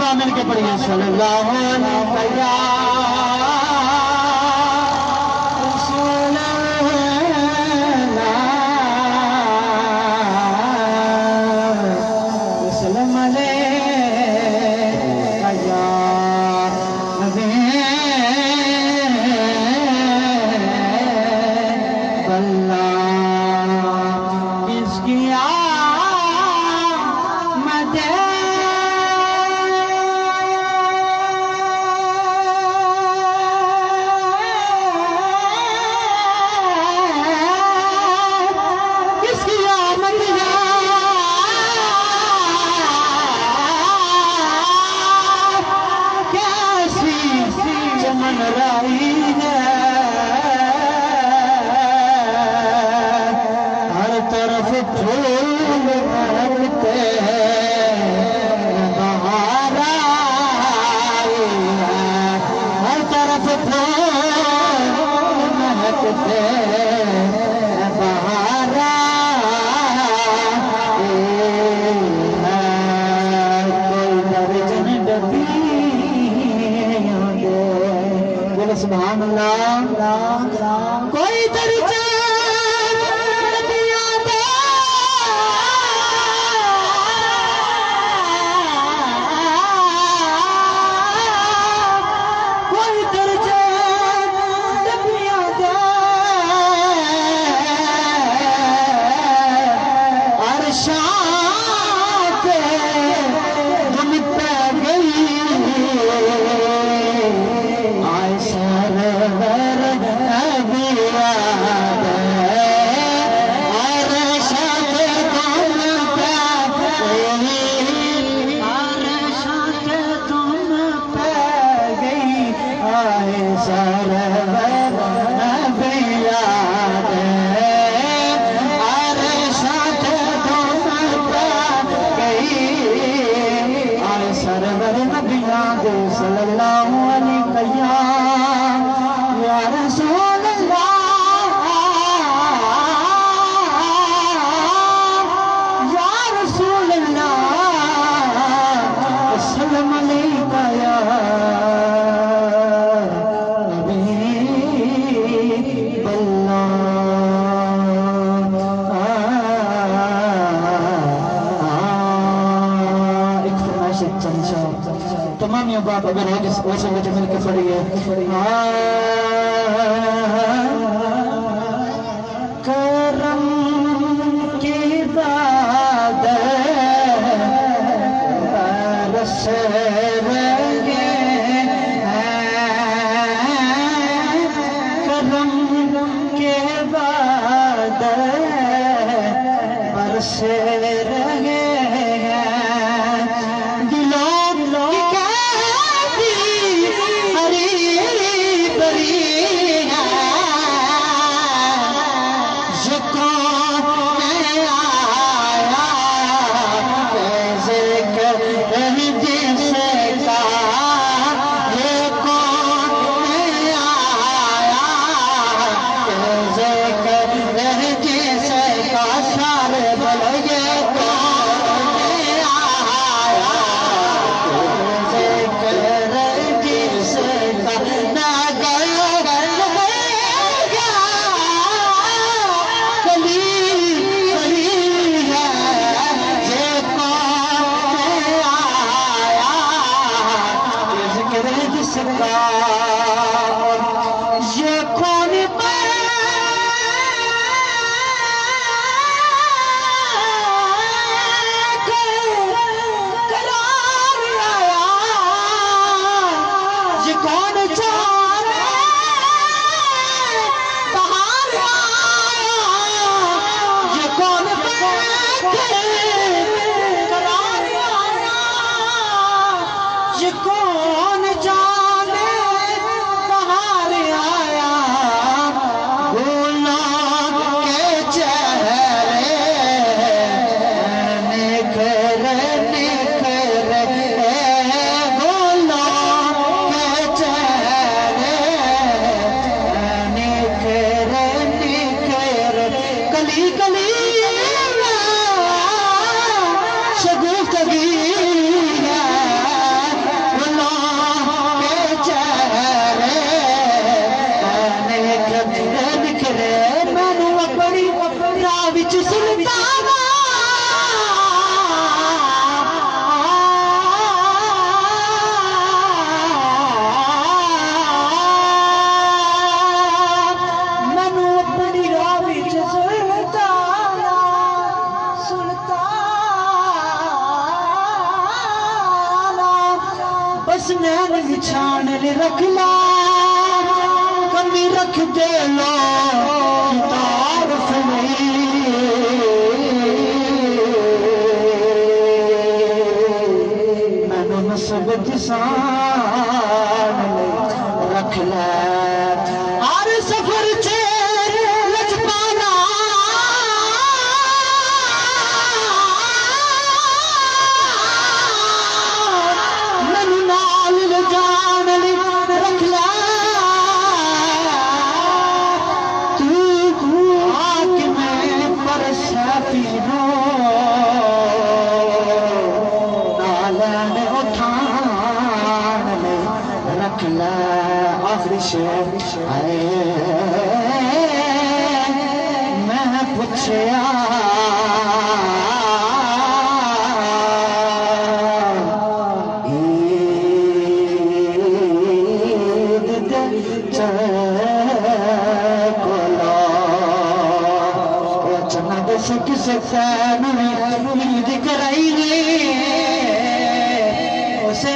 बार मिलके पढ़िए सल्लल्लाहु अलैहि हर तरफ फूल महकते बहार आई है, हर तरफ फूल महकते बहार आई है। कोई दर्जन डबी बोलो सुभान अल्लाह। कोई दर्जन सल्लल्लाहु अलैहि या रसूल अल्लाह या रसूल अल्लाह सल्लम अलैका या हबीब अल्लाह। एक फरमाइश चमचा तमाम ये बात अगर है जिस वैसे मुझे मिलकर पड़ी है करम की बात बरस रहे करम के बाद बरस रहे ये कौन करार आया, ये कौन चार बहार आया, ये कौन करार आया, ये कौन जाने बाहर आया। गुलाब के चेहरे निखर निखर गुलाब के चेहरे निखर निखर कली कली शगुफ्तगी बस नैन बिछान रख ला कमी रख दे लो तारफ मैंने मुसीबत सान रख ला हर सफर चे लचपाना मैनू नाल ले जान रख ला तू आके मैं परसाती नो नालन उठान ले रख ला आखिरी शेर आए मैं पूछया ईद दे कोलो चना दे किसे फैन ईद कराई उसे